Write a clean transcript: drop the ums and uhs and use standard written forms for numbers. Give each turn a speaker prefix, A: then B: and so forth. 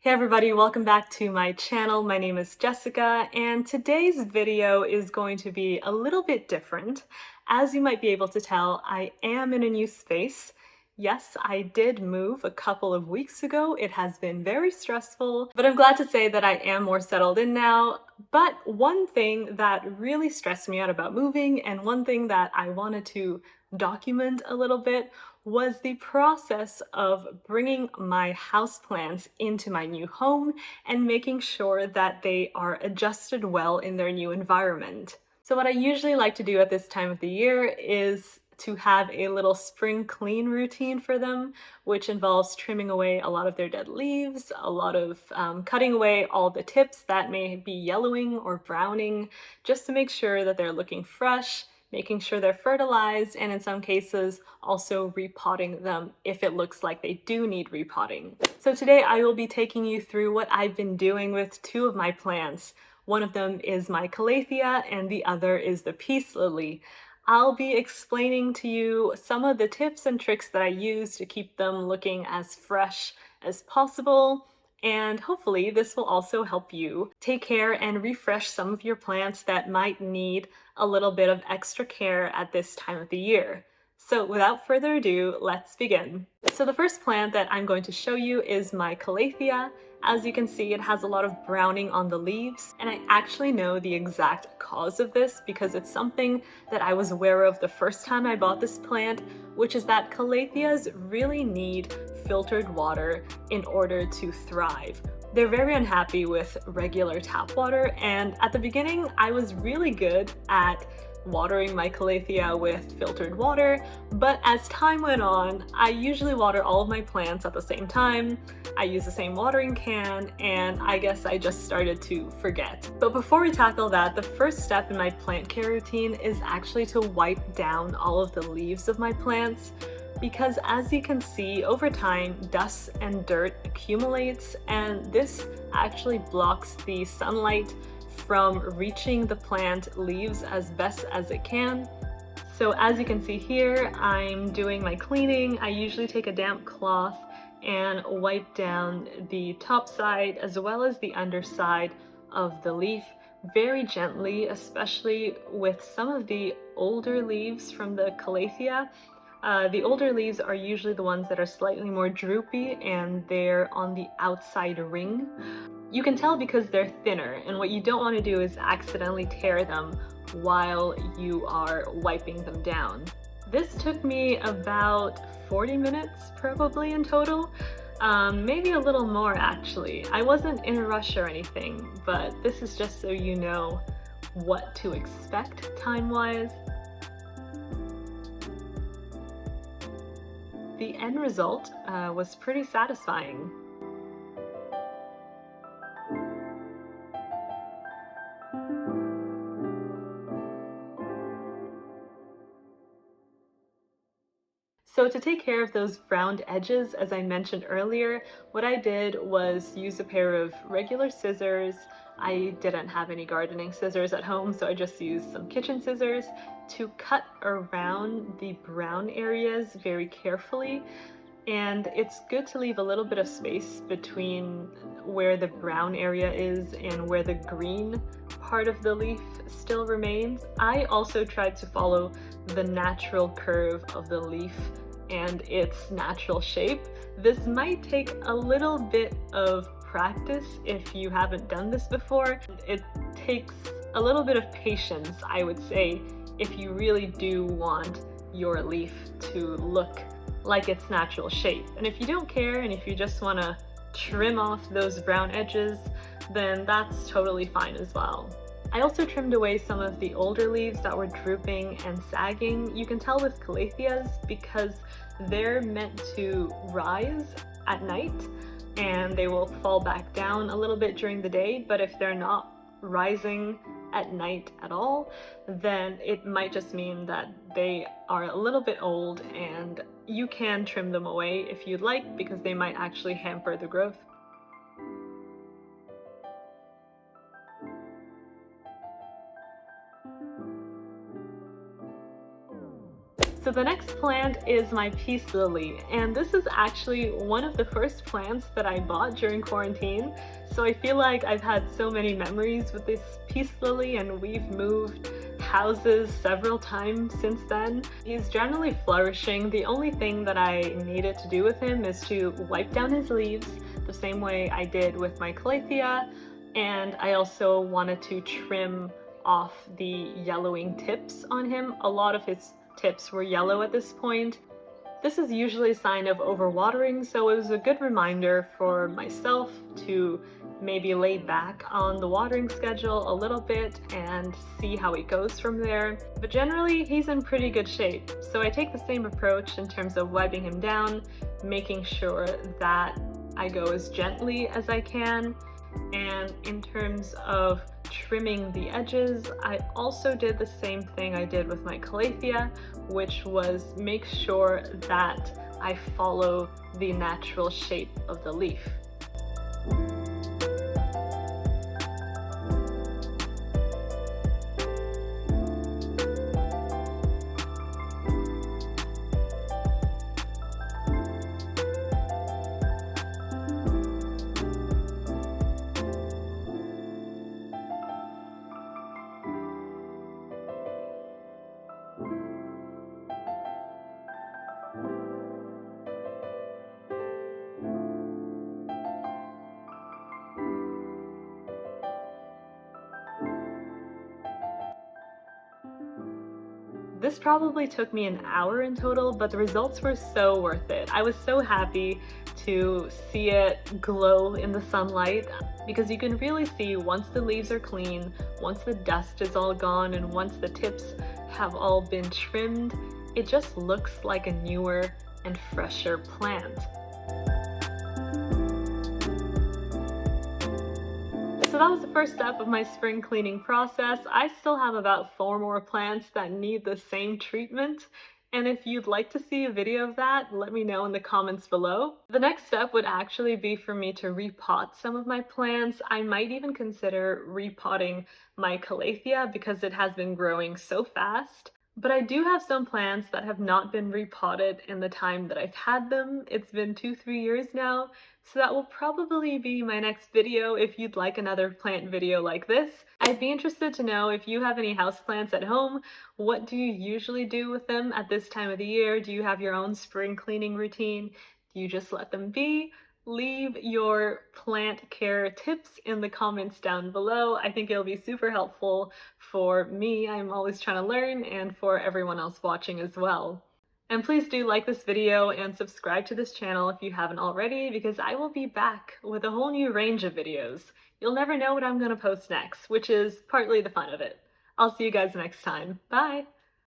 A: Hey everybody, welcome back to my channel. My name is Jessica, and today's video is going to be a little bit different. As you might be able to tell, I am in a new space. Yes, I did move a couple of weeks ago. It has been very stressful, but I'm glad to say that I am more settled in now. But one thing that really stressed me out about moving, and one thing that I wanted to document a little bit, was the process of bringing my houseplants into my new home and making sure that they are adjusted well in their new environment. So what I usually like to do at this time of the year is to have a little spring clean routine for them, which involves trimming away a lot of their dead leaves, a lot of cutting away all the tips that may be yellowing or browning, just to make sure that they're looking fresh, making sure they're fertilized, and in some cases also repotting them if it looks like they do need repotting. So today I will be taking you through what I've been doing with two of my plants. One of them is my Calathea and the other is the peace lily. I'll be explaining to you some of the tips and tricks that I use to keep them looking as fresh as possible. And hopefully this will also help you take care and refresh some of your plants that might need a little bit of extra care at this time of the year. So without further ado, let's begin. So the first plant that I'm going to show you is my Calathea. As you can see, it has a lot of browning on the leaves, and I actually know the exact cause of this because it's something that I was aware of the first time I bought this plant, which is that Calatheas really need filtered water in order to thrive. They're very unhappy with regular tap water, and at the beginning I was really good at watering my Calathea with filtered water, but as time went on, I usually water all of my plants at the same time. I use the same watering can, and I guess I just started to forget. But before we tackle that, the first step in my plant care routine is actually to wipe down all of the leaves of my plants, because as you can see, over time, dust and dirt accumulates, and this actually blocks the sunlight from reaching the plant leaves as best as it can. So as you can see here, I'm doing my cleaning. I usually take a damp cloth and wipe down the top side as well as the underside of the leaf very gently, especially with some of the older leaves from the Calathea. The older leaves are usually the ones that are slightly more droopy and they're on the outside ring. You can tell because they're thinner, and what you don't want to do is accidentally tear them while you are wiping them down. This took me about 40 minutes probably in total, maybe a little more actually. I wasn't in a rush or anything, but this is just so you know what to expect time-wise. The end result was pretty satisfying. So to take care of those round edges, as I mentioned earlier, what I did was use a pair of regular scissors. I didn't have any gardening scissors at home, so I just used some kitchen scissors to cut around the brown areas very carefully. And it's good to leave a little bit of space between where the brown area is and where the green part of the leaf still remains. I also tried to follow the natural curve of the leaf and its natural shape. This might take a little bit of practice if you haven't done this before. It takes a little bit of patience, I would say, if you really do want your leaf to look like its natural shape. And if you don't care and if you just want to trim off those brown edges, then that's totally fine as well. I also trimmed away some of the older leaves that were drooping and sagging. You can tell with Calatheas because they're meant to rise at night and they will fall back down a little bit during the day, but if they're not rising at night at all, then it might just mean that they are a little bit old, and you can trim them away if you'd like because they might actually hamper the growth. So the next plant is my peace lily, and this is actually one of the first plants that I bought during quarantine. So I feel like I've had so many memories with this peace lily, and we've moved houses several times since then. He's generally flourishing. The only thing that I needed to do with him is to wipe down his leaves the same way I did with my Calathea, and I also wanted to trim off the yellowing tips on him. A lot of his tips were yellow at this point. This is usually a sign of overwatering, so it was a good reminder for myself to maybe lay back on the watering schedule a little bit and see how it goes from there. But generally, he's in pretty good shape. So I take the same approach in terms of wiping him down, making sure that I go as gently as I can. And in terms of trimming the edges, I also did the same thing I did with my Calathea, which was make sure that I follow the natural shape of the leaf. This probably took me an hour in total, but the results were so worth it. I was so happy to see it glow in the sunlight because you can really see once the leaves are clean, once the dust is all gone, and once the tips have all been trimmed, it just looks like a newer and fresher plant. So that was the first step of my spring cleaning process. I still have about 4 more plants that need the same treatment. And if you'd like to see a video of that, let me know in the comments below. The next step would actually be for me to repot some of my plants. I might even consider repotting my Calathea because it has been growing so fast. But I do have some plants that have not been repotted in the time that I've had them. It's been 2-3 years now, so that will probably be my next video if you'd like another plant video like this. I'd be interested to know if you have any houseplants at home. What do you usually do with them at this time of the year? Do you have your own spring cleaning routine? Do you just let them be? Leave your plant care tips in the comments down below. I think it'll be super helpful for me. I'm always trying to learn, and for everyone else watching as well. And please do like this video and subscribe to this channel if you haven't already, because I will be back with a whole new range of videos. You'll never know what I'm going to post next, which is partly the fun of it. I'll see you guys next time. Bye!